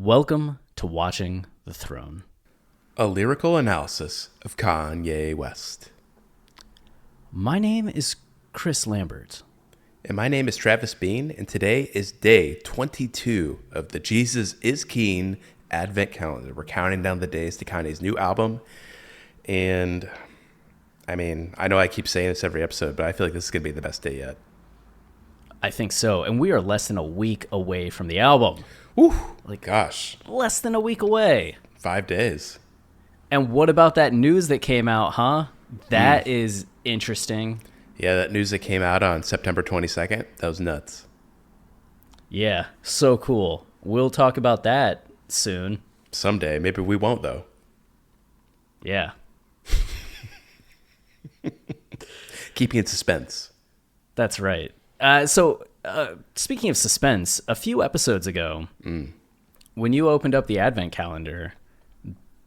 Welcome to Watching the Throne. A lyrical analysis of Kanye West. My name is Chris Lambert. And my name is Travis Bean, and today is day 22 of the Jesus is King Advent Calendar. We're counting down the days to Kanye's new album. And, I know I keep saying this every episode, but I feel like this is going to be the best day yet. I think so. And we are less than a week away from the album. Whew, gosh. Less than a week away. 5 days. And what about that news that came out, huh? That is interesting. Yeah, that news that came out on September 22nd, that was nuts. Yeah, so cool. We'll talk about that soon. Someday. Maybe we won't, though. Yeah. Keeping in suspense. That's right. Speaking of suspense, a few episodes ago, when you opened up the Advent calendar,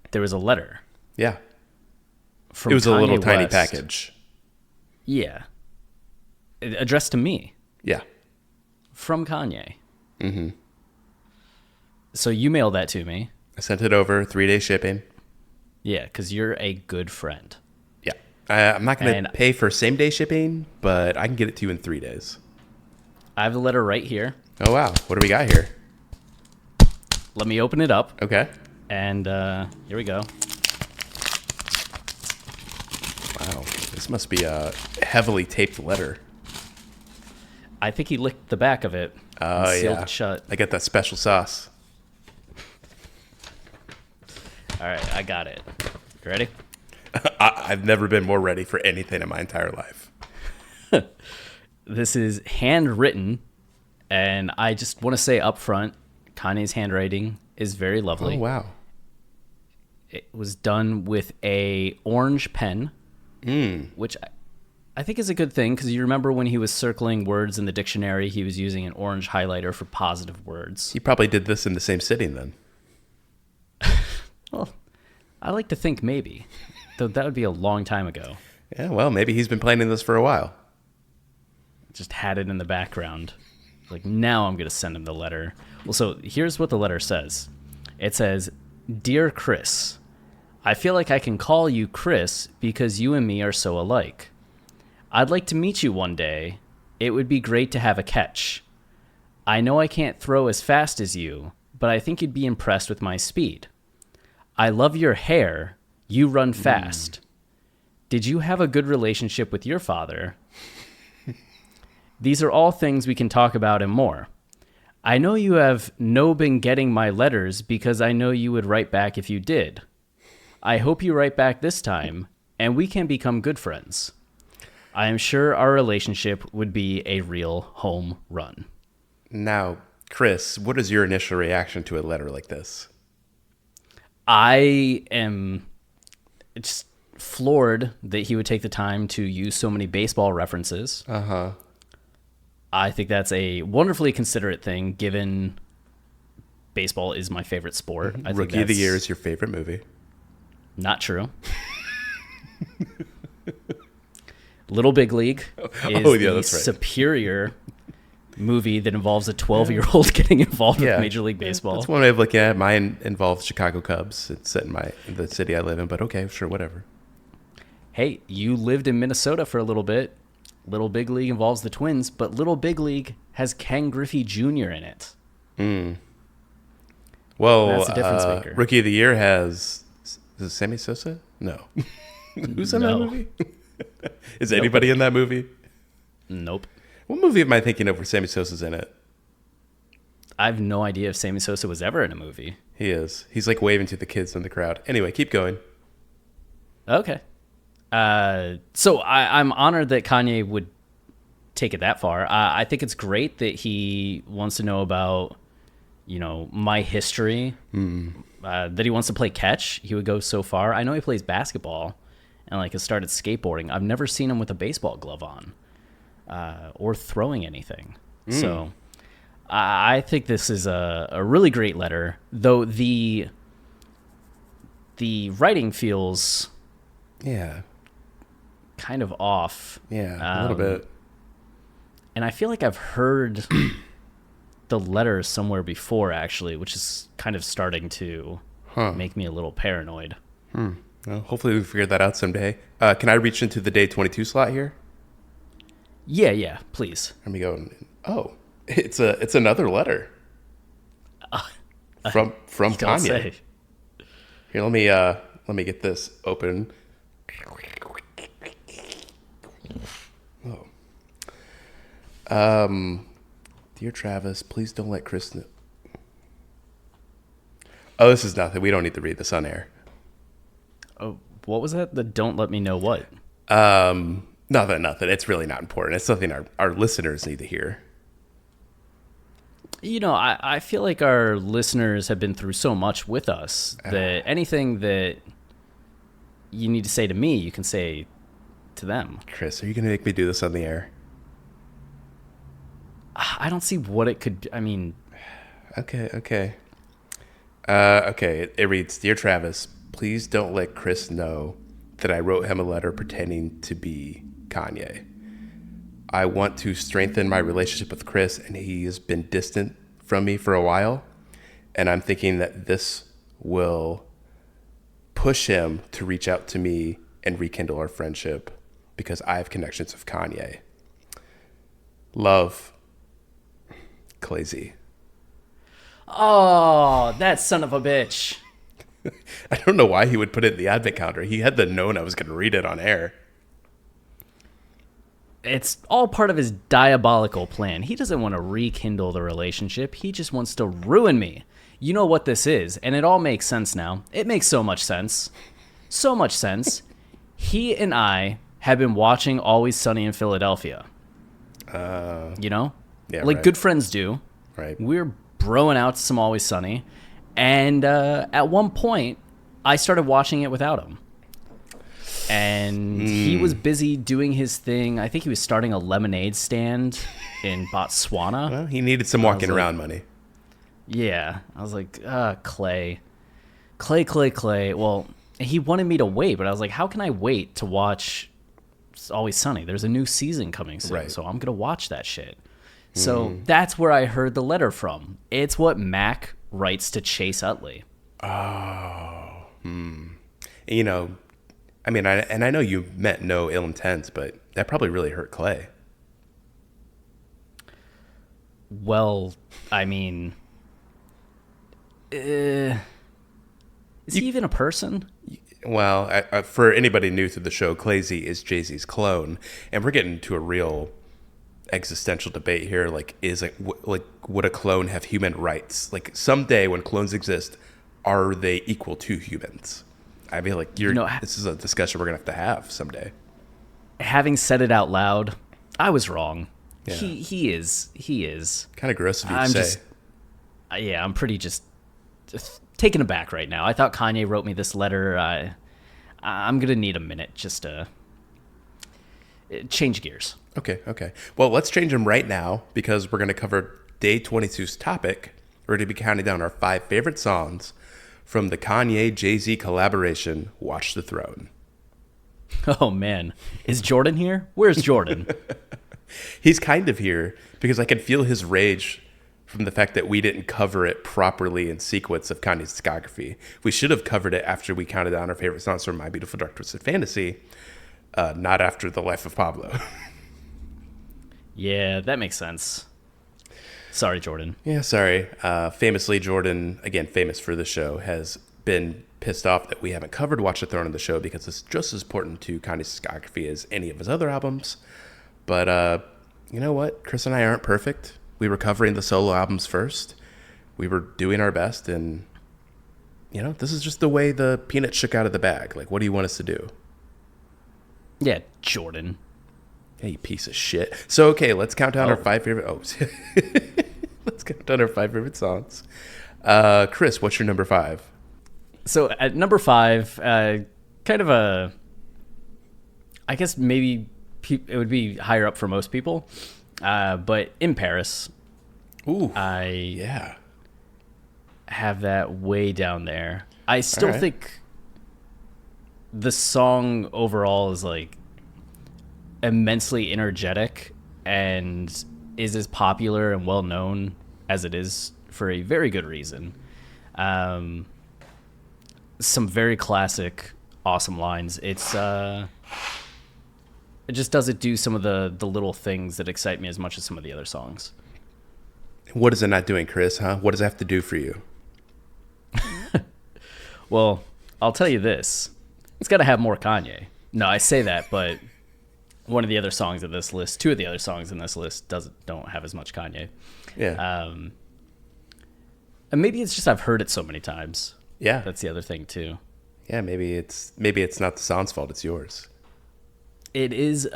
there was a letter. Yeah. From it was Kanye a little tiny West. package. Yeah. Addressed to me. Yeah. From Kanye. Mm-hmm. So you mailed that to me. I sent it over, 3-day shipping. Yeah, because you're a good friend. Yeah. I'm not going to pay for same-day shipping, but I can get it to you in 3 days. I have the letter right here. Oh, wow. What do we got here? Let me open it up. Okay. And here we go. Wow. This must be a heavily taped letter. I think he licked the back of it. Oh, and sealed yeah. it shut. I got that special sauce. All right, I got it. You ready? I've never been more ready for anything in my entire life. This is handwritten, and I just want to say up front, Kanye's handwriting is very lovely. Oh, wow. It was done with a orange pen, which I think is a good thing, because you remember when he was circling words in the dictionary, he was using an orange highlighter for positive words. He probably did this in the same sitting then. Well, I like to think maybe, though that would be a long time ago. Yeah, well, maybe he's been planning this for a while. Just had it in the background. Like, now I'm going to send him the letter. Well, so here's what the letter says. It says, "Dear Chris, I feel like I can call you Chris because you and me are so alike. I'd like to meet you one day. It would be great to have a catch. I know I can't throw as fast as you, but I think you'd be impressed with my speed. I love your hair. You run fast. Did you have a good relationship with your father? These are all things we can talk about and more. I know you have been getting my letters because I know you would write back if you did. I hope you write back this time, and we can become good friends. I am sure our relationship would be a real home run." Now, Chris, what is your initial reaction to a letter like this? I am just floored that he would take the time to use so many baseball references. Uh-huh. I think that's a wonderfully considerate thing, given baseball is my favorite sport. I think Rookie of the Year is your favorite movie. Not true. Little Big League is the that's right. superior movie that involves a 12-year-old getting involved with Major League Baseball. That's one way of looking at it. Mine involves Chicago Cubs. It's set in the city I live in, but okay, sure, whatever. Hey, you lived in Minnesota for a little bit. Little Big League involves the Twins, but Little Big League has Ken Griffey Jr. in it. Well, That's the difference maker. Rookie of the Year is it Sammy Sosa? No. Who's in that movie? Is anybody in that movie? Nope. What movie am I thinking of where Sammy Sosa's in it? I have no idea if Sammy Sosa was ever in a movie. He is. He's like waving to the kids in the crowd. Anyway, keep going. Okay. So I'm honored that Kanye would take it that far. I think it's great that he wants to know about, my history, that he wants to play catch. He would go so far. I know he plays basketball and has started skateboarding. I've never seen him with a baseball glove on, or throwing anything. So I think this is a really great letter, though the writing feels kind of off. Yeah, a little bit. And I feel like I've heard the letter somewhere before, actually, which is kind of starting to make me a little paranoid. Well, hopefully we figure that out someday. Can I reach into the day 22 slot here? Yeah, please. Let me go. Oh, it's another letter from Don't Kanye. say. Here, let me get this open. Oh. Dear Travis, please don't let Chris know. Oh, this is nothing. We don't need to read this on air. Oh, what was that? The don't let me know what? Nothing. It's really not important. It's something our listeners need to hear. You know, I feel like our listeners have been through so much with us that anything that you need to say to me, you can say to them. Chris, are you going to make me do this on the air? I don't see what it could. I mean, Okay. Okay. It reads, Dear Travis, please don't let Chris know that I wrote him a letter pretending to be Kanye. I want to strengthen my relationship with Chris, and he has been distant from me for a while. And I'm thinking that this will push him to reach out to me and rekindle our friendship because I have connections with Kanye. Love, Clazy. oh, that son of a bitch. I don't know why he would put it in the advent calendar. He had to known I was going to read it on air. It's all part of his diabolical plan. He doesn't want to rekindle the relationship. He just wants to ruin me. You know what this is, and it all makes sense now. It makes so much sense. So much sense. He and I have been watching Always Sunny in Philadelphia. You know? Yeah, like right. good friends do. Right. We're broing out some Always Sunny. And at one point, I started watching it without him. And he was busy doing his thing. I think he was starting a lemonade stand in Botswana. Well, he needed some walking around money. Yeah. I was like, Clay. Well, he wanted me to wait, but I was like, how can I wait to watch Always Sunny? There's a new season coming soon, Right. so I'm going to watch that shit. So that's where I heard the letter from. It's what Mac writes to Chase Utley. You know, I mean, I know you meant no ill intent, but that probably really hurt Clay. Well, I mean, is he even a person? Well, for anybody new to the show, Clazy is Jay-Z's clone, and we're getting to a real existential debate here. Like, would a clone have human rights? Like, someday when clones exist, are they equal to humans? I mean, like, this is a discussion we're gonna have to have someday. Having said it out loud, I was wrong. Yeah. He is. Kind of gross of you to say. I'm pretty just taken aback right now. I thought Kanye wrote me this letter. I'm gonna need a minute just to change gears. Okay. Well, let's change them right now because we're going to cover day 22's topic. We're going to be counting down our 5 favorite songs from the Kanye Jay-Z collaboration, Watch the Throne. Oh, man. Is Jordan here? Where's Jordan? He's kind of here because I can feel his rage from the fact that we didn't cover it properly in sequence of Kanye's discography. We should have covered it after we counted down our favorite songs from My Beautiful Dark Twisted Fantasy, not after The Life of Pablo. Yeah, that makes sense. Sorry, Jordan. Yeah, sorry. Famously, Jordan, again, famous for the show, has been pissed off that we haven't covered Watch the Throne on the show because it's just as important to Kanye's discography as any of his other albums. But you know what? Chris and I aren't perfect. We were covering the solo albums first. We were doing our best, and, you know, this is just the way the peanut shook out of the bag. Like, what do you want us to do? Yeah, Jordan. Hey, you piece of shit. So, okay, let's count down our 5 favorite... Oh, let's count down our 5 favorite songs. Chris, what's your number 5? So at number 5, kind of a... I guess maybe it would be higher up for most people. But In Paris. Ooh, I have that way down there. I still think the song overall is like immensely energetic and is as popular and well known as it is for a very good reason. Um, some very classic, awesome lines. It just doesn't do some of the little things that excite me as much as some of the other songs. What is it not doing, Chris? Huh? What does it have to do for you? Well, I'll tell you this. It's got to have more Kanye. No, I say that, but one of the other songs of this list, two of the other songs in this list don't have as much Kanye. Yeah. And maybe it's just I've heard it so many times. Yeah. That's the other thing too. Yeah, maybe it's not the song's fault, it's yours. It is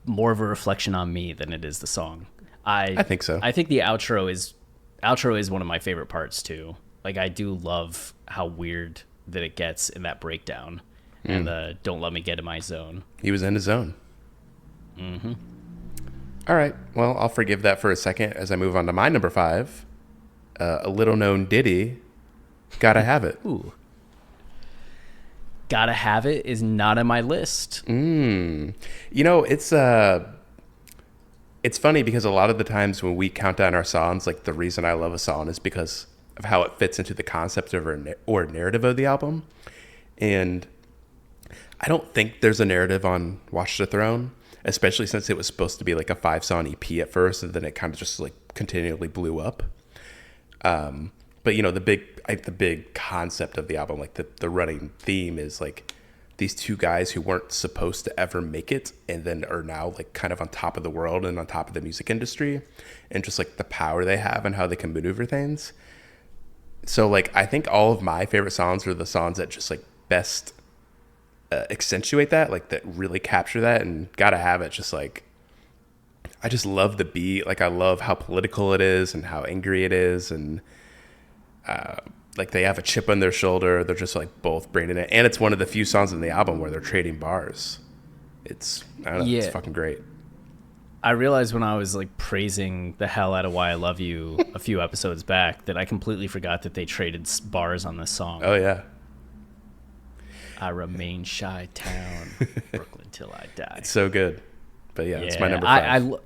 more of a reflection on me than it is the song. I think so. I think the outro is one of my favorite parts too. Like I do love how weird that it gets in that breakdown and the "Don't let me get in my zone." He was in his zone. Mm-hmm. All right. Well, I'll forgive that for a second as I move on to my number 5. A little known ditty, "Gotta Have It." Ooh. "Gotta Have It" is not on my list. You know, it's funny because a lot of the times when we count down our songs, like the reason I love a song is because of how it fits into the concept of or narrative of the album. And I don't think there's a narrative on Watch the Throne, especially since it was supposed to be like a 5-song EP at first, and then it kind of just like continually blew up. But you know, the big concept of the album, like the running theme is like these two guys who weren't supposed to ever make it and then are now like kind of on top of the world and on top of the music industry, and just like the power they have and how they can maneuver things. So like I think all of my favorite songs are the songs that just like best accentuate that, like that really capture that. And "Gotta Have It" just like, I just love the beat. Like I love how political it is and how angry it is, and like they have a chip on their shoulder. They're just like both bringing it, and it's one of the few songs in the album where they're trading bars. I don't know, it's fucking great. I realized when I was like praising the hell out of "Why I Love You" a few episodes back that I completely forgot that they traded bars on this song. Oh yeah. "I remain Chi-Town, Brooklyn till I die." It's so good. But yeah, it's my number 5.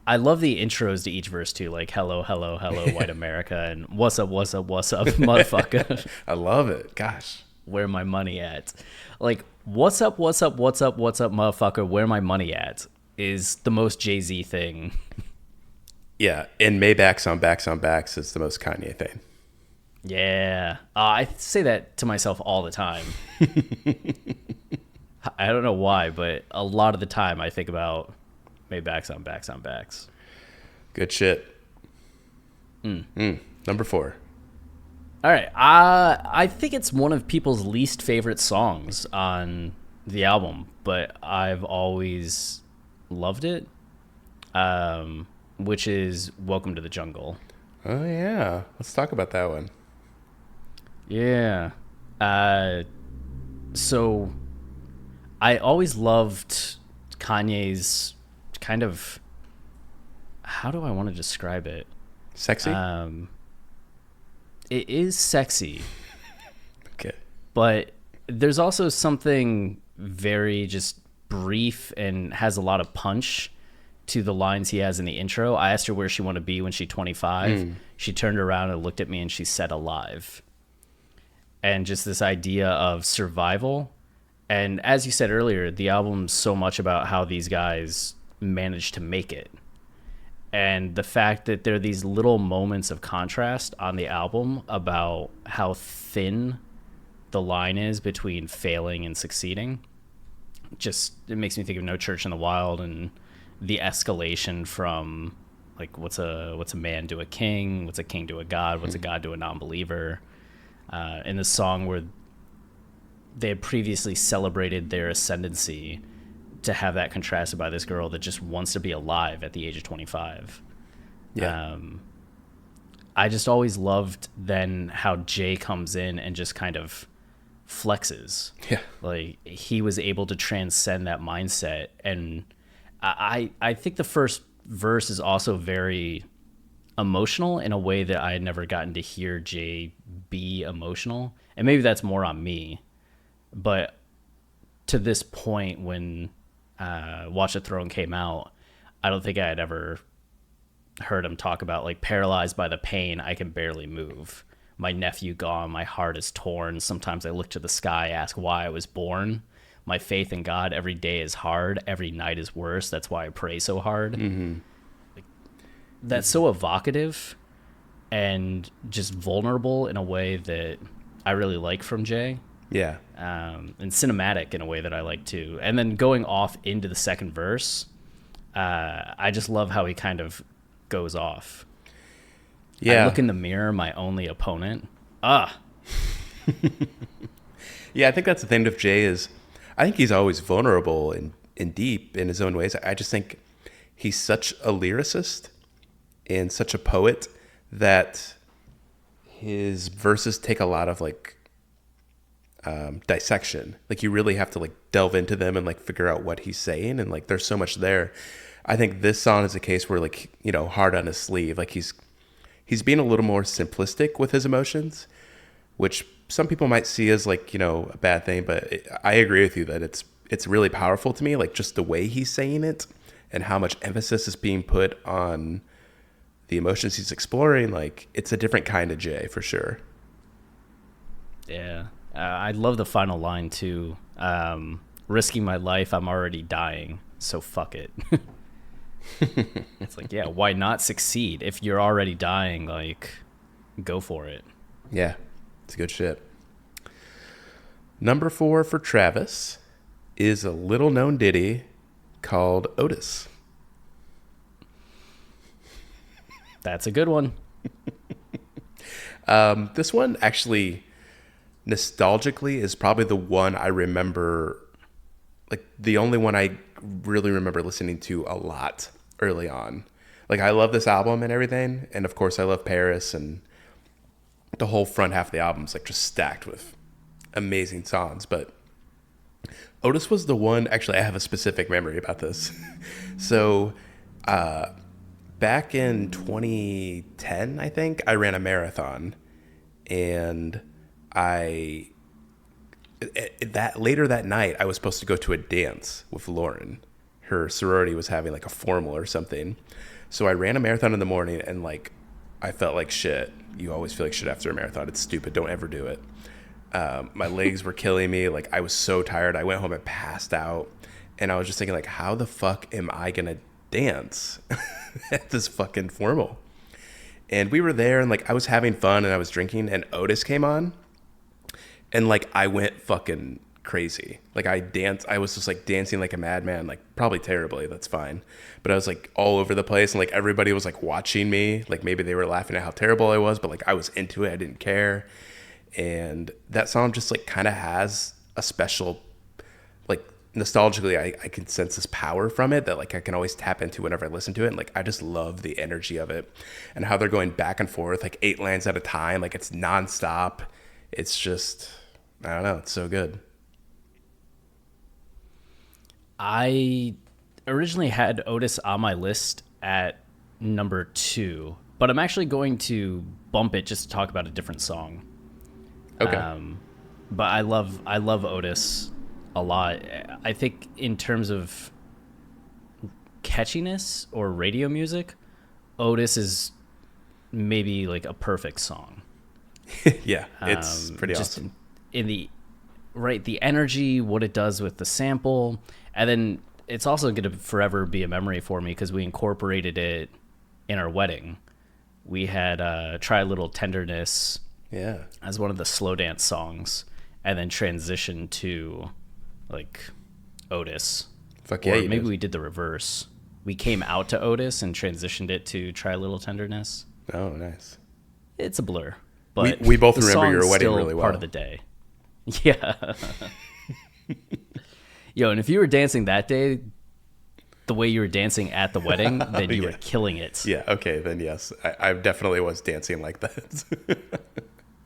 I love the intros to each verse too, like "Hello, hello, hello, white America," and "What's up, what's up, what's up, motherfucker." I love it. Gosh. "Where my money at?" Like, "What's up, what's up, what's up, what's up, motherfucker, where my money at?" is the most Jay-Z thing. Yeah, and Maybach's on Backs is the most Kanye thing. Yeah. I say that to myself all the time. I don't know why, but a lot of the time I think about Maybach's on Backs. Good shit. Number 4. All right. I think it's one of people's least favorite songs on the album, but I've always loved it, which is "Welcome to the Jungle." Oh yeah, let's talk about that one. Yeah. So I always loved Kanye's kind of, how do I want to describe it? Sexy? It is sexy. Okay. But there's also something very just brief and has a lot of punch to the lines he has in the intro. I asked her where she wanted to be when she's 25. She turned around and looked at me and she said "alive." And just this idea of survival. And as you said earlier, the album's so much about how these guys managed to make it. And the fact that there are these little moments of contrast on the album about how thin the line is between failing and succeeding. Just, it makes me think of "No Church in the Wild" and the escalation from like what's a man to a king, what's a king to a god, what's a god to a non-believer. In the song where they had previously celebrated their ascendancy, to have that contrasted by this girl that just wants to be alive at the age of 25. Yeah. I just always loved then how Jay comes in and just kind of flexes. Yeah. Like he was able to transcend that mindset. And I think the first verse is also very emotional in a way that I had never gotten to hear Jay be emotional. And maybe that's more on me. But to this point when Watch the Throne came out, I don't think I had ever heard him talk about, like, paralyzed by the pain, I can barely move. My nephew gone, my heart is torn. Sometimes I look to the sky, ask why I was born. My faith in God every day is hard. Every night is worse. That's why I pray so hard. Mm-hmm. Like, that's so evocative and just vulnerable in a way that I really like from Jay. Yeah. And cinematic in a way that I like too. And then going off into the second verse, I just love how he kind of goes off. Yeah. I look in the mirror, my only opponent. Yeah, I think that's the thing with Jay is I think he's always vulnerable and deep in his own ways. I just think he's such a lyricist and such a poet that his verses take a lot of like dissection. Like you really have to like delve into them and like figure out what he's saying, and like there's so much there. I think this song is a case where like, you know, hard on his sleeve, like he's being a little more simplistic with his emotions, which some people might see as like, you know, a bad thing, but I agree with you that it's really powerful to me, like just the way he's saying it and how much emphasis is being put on the emotions he's exploring. Like it's a different kind of Jay for sure. Yeah. I love the final line too. Risking my life, I'm already dying, so fuck it. It's like, yeah, why not succeed? If you're already dying, like, go for it. Yeah, it's good shit. Number 4 for Travis is a little known ditty called Otis. That's a good one. This one actually nostalgically is probably the one I remember, like the only one I really remember listening to a lot early on. Like I love this album and everything, and of course I love Paris, and the whole front half of the album's like just stacked with amazing songs. But Otis was the one, actually I have a specific memory about this. So back in 2010, I think, I ran a marathon, and later that night, I was supposed to go to a dance with Lauren. Her sorority was having like a formal or something. So I ran a marathon in the morning, and like, I felt like shit. You always feel like shit after a marathon. It's stupid. Don't ever do it. My legs were killing me. Like I was so tired. I went home and passed out, and I was just thinking like, how the fuck am I going to dance at this fucking formal? And we were there, and like, I was having fun and I was drinking, and Otis came on. And like I went fucking crazy. Like I was just like dancing like a madman, like probably terribly, that's fine. But I was like all over the place, and like everybody was like watching me. Like maybe they were laughing at how terrible I was, but like I was into it. I didn't care. And that song just like kind of has a special, like nostalgically, I can sense this power from it that like I can always tap into whenever I listen to it. And like I just love the energy of it and how they're going back and forth like 8 lines at a time. Like it's nonstop. It's just, I don't know. It's so good. I originally had Otis on my list at number 2, but I'm actually going to bump it just to talk about a different song. Okay. But I love Otis a lot. I think in terms of catchiness or radio music, Otis is maybe like a perfect song. Yeah, it's pretty just awesome. In the energy, what it does with the sample, and then it's also going to forever be a memory for me because we incorporated it in our wedding. We had Try a Little Tenderness as one of the slow dance songs, and then transitioned to like Otis. Fuck yeah, or maybe we did the reverse. We came out to Otis and transitioned it to Try a Little Tenderness. Oh, nice. It's a blur. But we both the remember your song's wedding still really well. Part of the day. Yeah. Yo, and if you were dancing that day the way you were dancing at the wedding, then you were killing it. Yeah, okay, then yes. I definitely was dancing like that.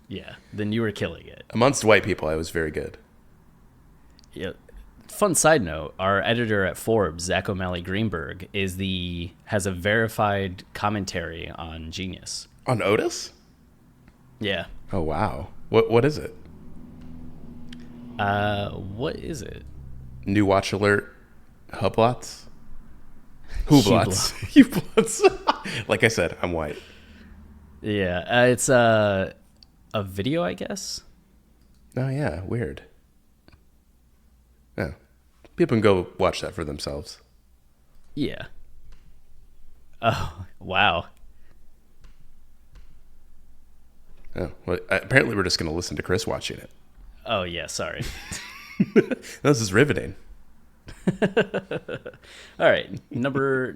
Yeah, then you were killing it. Amongst white people, I was very good. Yeah. Fun side note, our editor at Forbes, Zach O'Malley Greenberg, has a verified commentary on Genius. On Otis? Yeah. Oh, wow. What is it? What is it? New Watch Alert Hublots? Hublots. Hublots. Like I said, I'm white. Yeah, it's a video, I guess. Oh, yeah. Weird. Yeah. People can go watch that for themselves. Yeah. Oh, wow. Oh, well, apparently we're just going to listen to Chris watching it. Oh, yeah, sorry. This is riveting. All right, number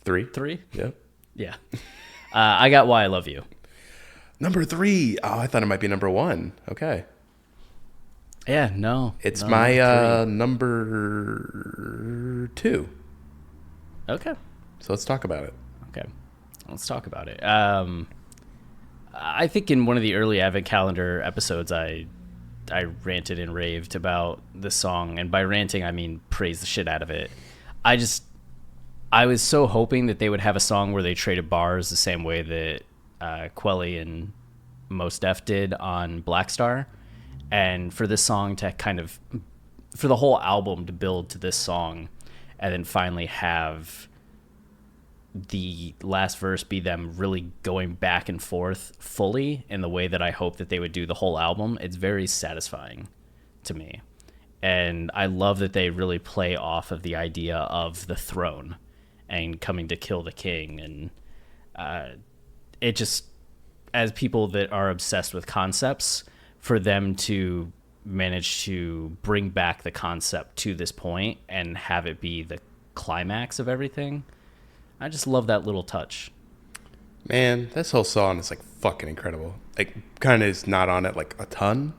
Three. three. Yep. Yeah, I got Why I Love You. Number 3. Oh, I thought it might be number 1. Okay. Yeah, no, It's no, my number number 2. three. Okay, So let's talk about it. okay, let's talk about it. I think in one of the early Advent Calendar episodes, I ranted and raved about this song, and by ranting I mean praise the shit out of it. I was so hoping that they would have a song where they traded bars the same way that Quelly and Mos Def did on Black Star, and for this song to kind of, for the whole album to build to this song, and then finally have the last verse be them really going back and forth fully in the way that I hope that they would do the whole album. It's very satisfying to me. And I love that they really play off of the idea of the throne and coming to kill the king. And it just, as people that are obsessed with concepts, for them to manage to bring back the concept to this point and have it be the climax of everything, I just love that little touch. Man, this whole song is like fucking incredible. Like, kind of is not on it like a ton.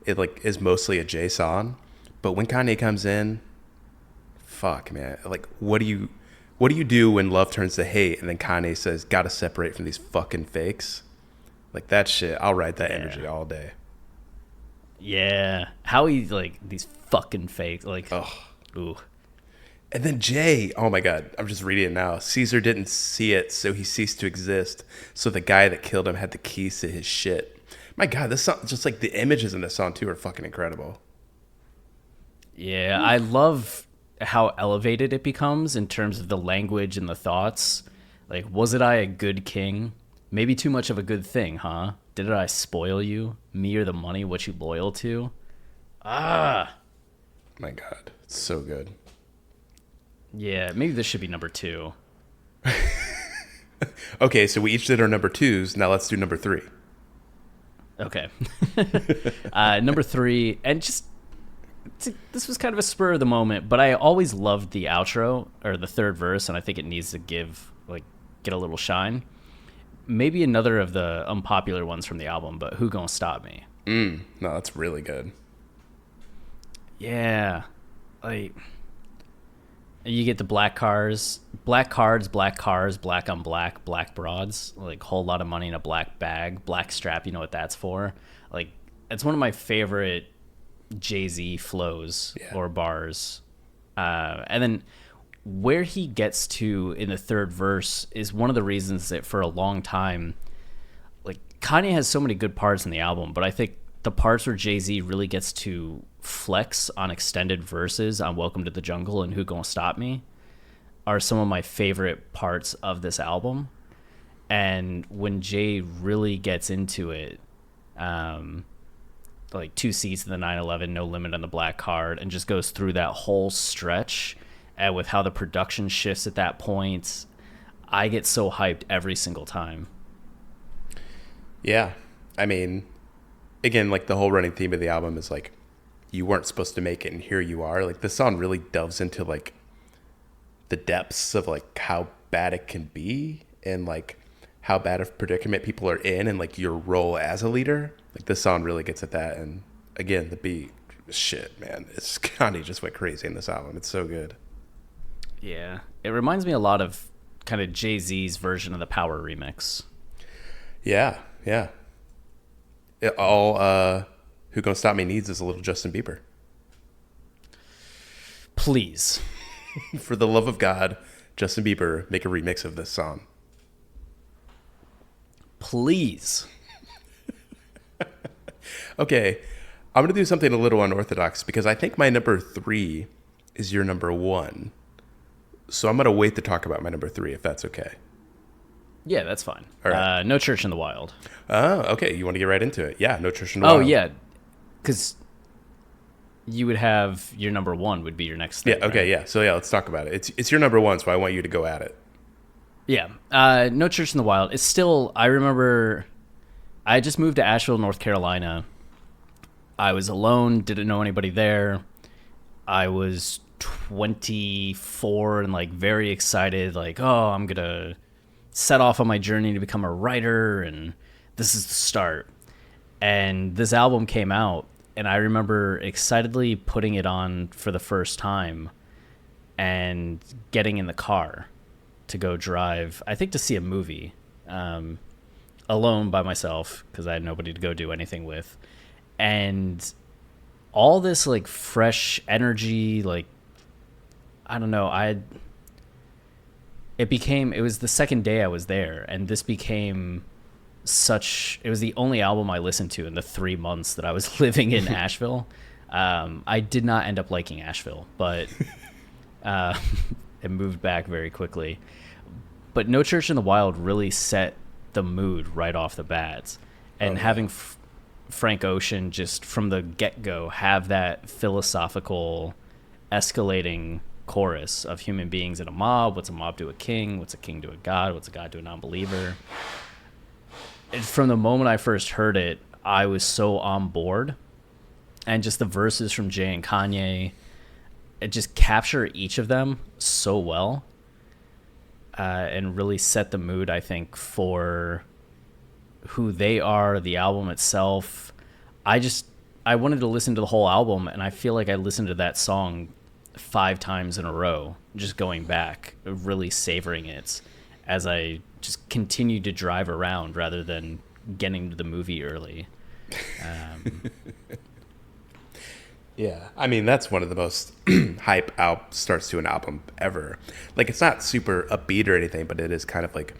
It like is mostly a Jay song, but when Kanye comes in, fuck, man. Like, what do you do when love turns to hate, and then Kanye says, "Gotta separate from these fucking fakes"? Like that shit. I'll ride that energy all day. Yeah, how he like these fucking fakes, like, Ugh. Ooh. And then Jay, oh my God, I'm just reading it now. Caesar didn't see it, so he ceased to exist. So the guy that killed him had the keys to his shit. My God, this song, just like the images in this song too, are fucking incredible. Yeah, I love how elevated it becomes in terms of the language and the thoughts. Like, wasn't I a good king? Maybe too much of a good thing, huh? Did I spoil you? Me or the money, what you loyal to? Ah. My God, it's so good. Yeah, maybe this should be number 2. Okay, so we each did our number 2s. Now let's do number 3. Okay. Number 3, and just, this was kind of a spur of the moment, but I always loved the outro, or the third verse, and I think it needs to get a little shine. Maybe another of the unpopular ones from the album, but Who Gonna Stop Me? No, that's really good. Yeah. Like, you get the black cars, black cards, black cars, black on black, black broads, like whole lot of money in a black bag, black strap, you know what that's for? Like, it's one of my favorite Jay-Z flows or bars. And then where he gets to in the third verse is one of the reasons that for a long time, like, Kanye has so many good parts in the album, but I think the parts where Jay-Z really gets to flex on extended verses on Welcome to the Jungle and Who Gonna Stop Me are some of my favorite parts of this album. And when Jay really gets into it, like 2 seats in the 911, No Limit on the Black Card, and just goes through that whole stretch, and with how the production shifts at that point, I get so hyped every single time. Yeah. I mean, again, like the whole running theme of the album is like, you weren't supposed to make it and here you are. Like, this song really delves into like the depths of like how bad it can be, and like how bad of predicament people are in, and like your role as a leader. Like, this song really gets at that. And again, the beat, shit, man, it's Kanye just went crazy in this album. It's so good. Yeah, it reminds me a lot of kind of Jay-Z's version of the Power remix. Yeah. All Who Gonna Stop Me needs is a little Justin Bieber. Please. For the love of God, Justin Bieber, make a remix of this song. Please. Okay, I'm going to do something a little unorthodox because I think my number 3 is your number 1. So I'm gonna wait to talk about my number 3 if that's okay. Yeah, that's fine. All right. No Church in the Wild. Oh, okay. You want to get right into it? Yeah, No Church in the Oh Wild. yeah, because you would have your number one would be your next Yeah. thing. Okay. Right? Yeah. So yeah, let's talk about it. It's your number 1, so I want you to go at it. Yeah. No Church in the Wild. It's still. I remember. I just moved to Asheville, North Carolina. I was alone. Didn't know anybody there. I was 24 and like very excited. Like, oh, I'm gonna set off on my journey to become a writer, and this is the start. And this album came out, and I remember excitedly putting it on for the first time and getting in the car to go drive, I think to see a movie, alone by myself because I had nobody to go do anything with. And all this like fresh energy, like, I don't know, it was the second day I was there, and this became it was the only album I listened to in the 3 months that I was living in Asheville. I did not end up liking Asheville, but it moved back very quickly. But No Church in the Wild really set the mood right off the bat. And having Frank Ocean just from the get-go have that philosophical escalating chorus of human beings in a mob. What's a mob to a king? What's a king to a god? What's a god to a non-believer? And from the moment I first heard it, I was so on board. And just the verses from Jay and Kanye, it just capture each of them so well, and really set the mood, I think, for who they are, the album itself. I wanted to listen to the whole album, and I feel like I listened to that song 5 times in a row, just going back, really savoring it as I just continued to drive around rather than getting to the movie early. Yeah, I mean that's one of the most hype starts to an album ever. Like it's not super upbeat or anything, but it is kind of like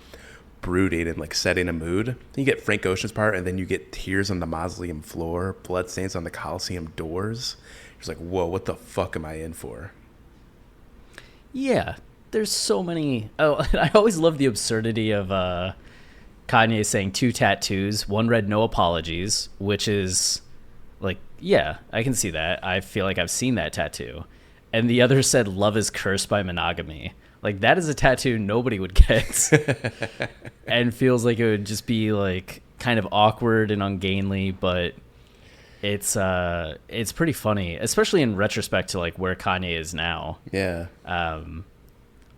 brooding and like setting a mood. Then you get Frank Ocean's part, and then you get tears on the mausoleum floor, bloodstains on the Coliseum doors. It's like, whoa, what the fuck am I in for? Yeah, there's so many. Oh, I always love the absurdity of Kanye saying 2 tattoos. One read "No apologies," which is like, yeah, I can see that. I feel like I've seen that tattoo. And the other said "Love is cursed by monogamy." Like that is a tattoo nobody would get, and feels like it would just be like kind of awkward and ungainly, but it's pretty funny, especially in retrospect to like where Kanye is now. Yeah.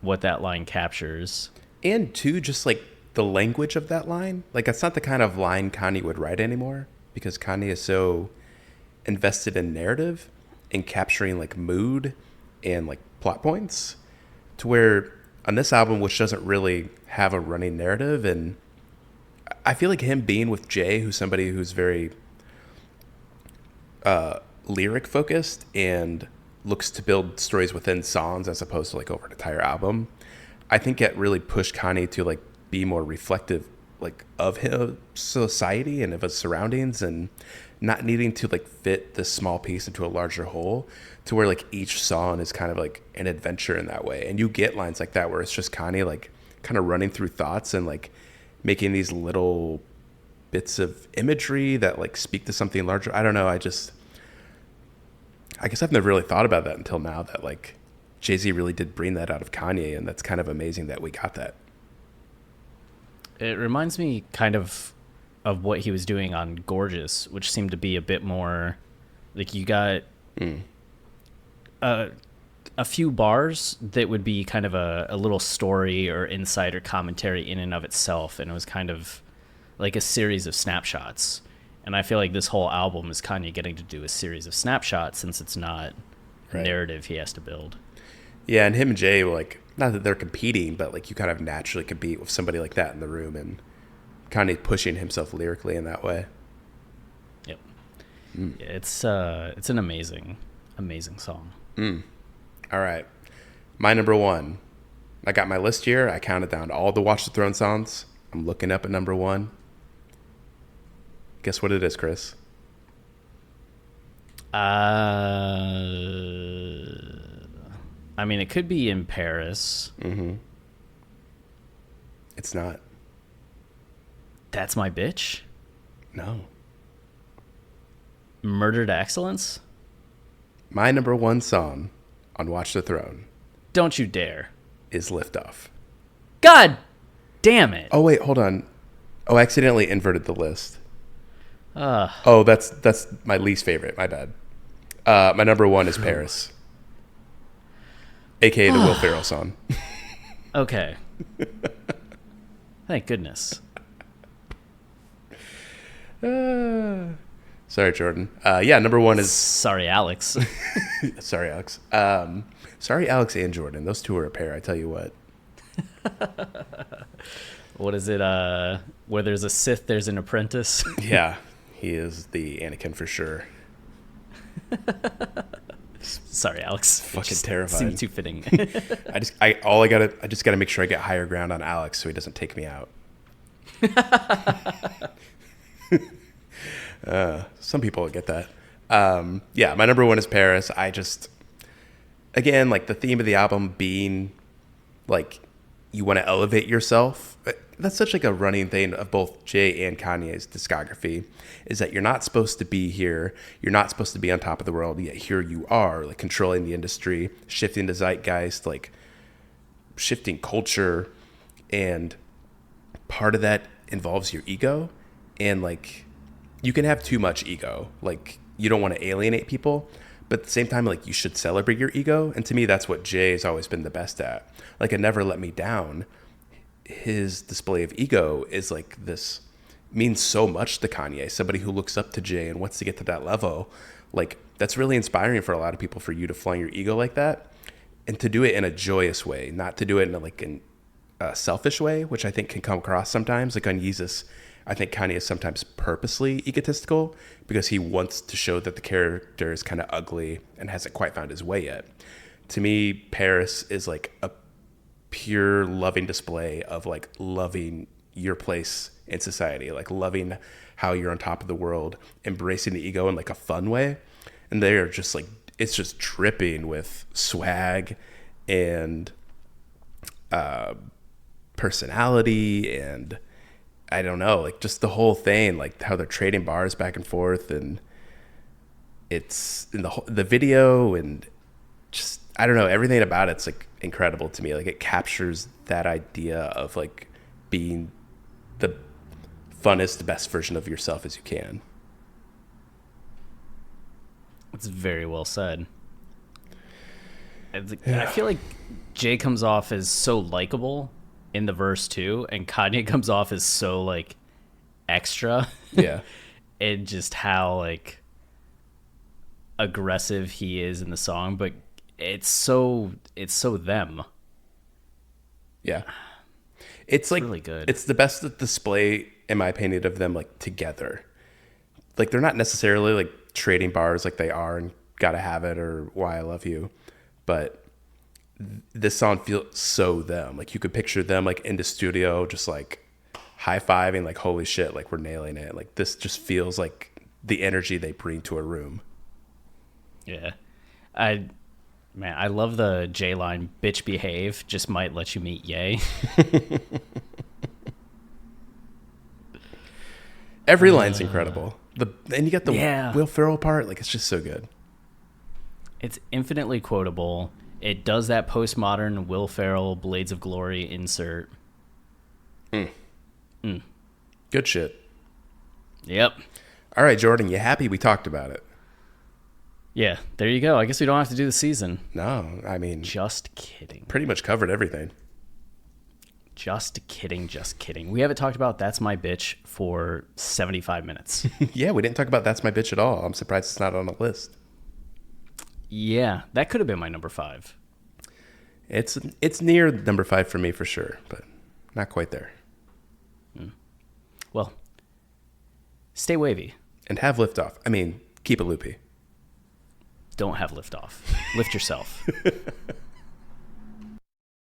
What that line captures. And two, just like the language of that line. Like it's not the kind of line Kanye would write anymore because Kanye is so invested in narrative and capturing like mood and like plot points, to where on this album, which doesn't really have a running narrative, and I feel like him being with Jay, who's somebody who's very lyric focused and looks to build stories within songs as opposed to like over an entire album, I think it really pushed Kanye to like be more reflective like of his society and of his surroundings, and not needing to like fit this small piece into a larger whole, to where like each song is kind of like an adventure in that way. And you get lines like that where it's just Kanye like kind of running through thoughts and like making these little bits of imagery that like speak to something larger. I don't know. I guess I've never really thought about that until now, that like Jay-Z really did bring that out of Kanye, and that's kind of amazing that we got that. It reminds me kind of what he was doing on Gorgeous, which seemed to be a bit more like you got a few bars that would be kind of a little story or insight or commentary in and of itself, and it was kind of like a series of snapshots. And I feel like this whole album is Kanye getting to do a series of snapshots, since it's not a narrative he has to build. Yeah, and him and Jay, like, not that they're competing, but like you kind of naturally compete with somebody like that in the room, and Kanye pushing himself lyrically in that way. Yep. Yeah, it's an amazing song. All right. My number 1. I got my list here. I counted down all the Watch the Throne songs. I'm looking up at number 1. Guess what it is, Chris? I mean, it could be in Paris. It's not. That's My Bitch? No. Murdered Excellence? My number one song on Watch the Throne Don't you dare. is Liftoff. God damn it. Oh, wait, hold on. Oh, I accidentally inverted the list. Oh, that's my least favorite. My bad. My number one is Paris, a.k.a. the Will Ferrell song. Okay. Thank goodness. Sorry, Jordan. Yeah, number one is... Sorry, Alex. Sorry, Alex. Sorry, Alex and Jordan. Those two are a pair, I tell you what. What is it? Where there's a Sith, there's an apprentice. Yeah, he is the Anakin for sure. Sorry, Alex. Fucking terrifying. Seems too fitting. I just gotta make sure I get higher ground on Alex so he doesn't take me out. Some people will get that. Yeah, my number one is Paris. Again, like the theme of the album being like you want to elevate yourself. That's such like a running thing of both Jay and Kanye's discography, is that you're not supposed to be here. You're not supposed to be on top of the world, yet here you are, like controlling the industry, shifting the zeitgeist, like shifting culture. And part of that involves your ego. And like you can have too much ego. Like you don't want to alienate people, but at the same time, like you should celebrate your ego. And to me, that's what Jay has always been the best at. Like a Never Let Me Down, his display of ego is like this, means so much to Kanye, somebody who looks up to Jay and wants to get to that level. Like that's really inspiring for a lot of people, for you to flaunt your ego like that and to do it in a joyous way, not to do it in a selfish way, which I think can come across sometimes. Like on Yeezus, I think Kanye is sometimes purposely egotistical because he wants to show that the character is kind of ugly and hasn't quite found his way yet. To me, Paris is like a pure loving display of like loving your place in society, like loving how you're on top of the world, embracing the ego in like a fun way. And they are just like, it's just dripping with swag and personality, and I don't know, like just the whole thing, like how they're trading bars back and forth, and it's in the video, and just I don't know, everything about it's like incredible to me. Like it captures that idea of like being the funnest, best version of yourself as you can. It's very well said. I feel like Jay comes off as so likable in the verse too, and Kanye comes off as so like extra. Yeah. And just how like aggressive he is in the song, but it's so them. Yeah. It's like really good. It's the best display, in my opinion, of them like together. Like they're not necessarily like trading bars like they are and Gotta Have It or Why I Love You, but this song feels so them. Like you could picture them like in the studio just like high-fiving, like holy shit, like we're nailing it. Like this just feels like the energy they bring to a room. Yeah. I love the J line, bitch behave, just might let you meet Ye. Every line's incredible. And you get the Yeah. Will Ferrell part, like it's just so good. It's infinitely quotable. It does that postmodern Will Ferrell Blades of Glory insert. Good shit. Yep. All right, Jordan, you happy we talked about it? Yeah, there you go. I guess we don't have to do the season. No, I mean, Just kidding. pretty much covered everything. Just kidding. We haven't talked about That's My Bitch for 75 minutes. Yeah, we didn't talk about That's My Bitch at all. I'm surprised it's not on the list. Yeah, that could have been my number 5. It's near number 5 for me for sure, but not quite there. Well, stay wavy. And have liftoff. I mean, keep it loopy. Don't have liftoff. Lift yourself.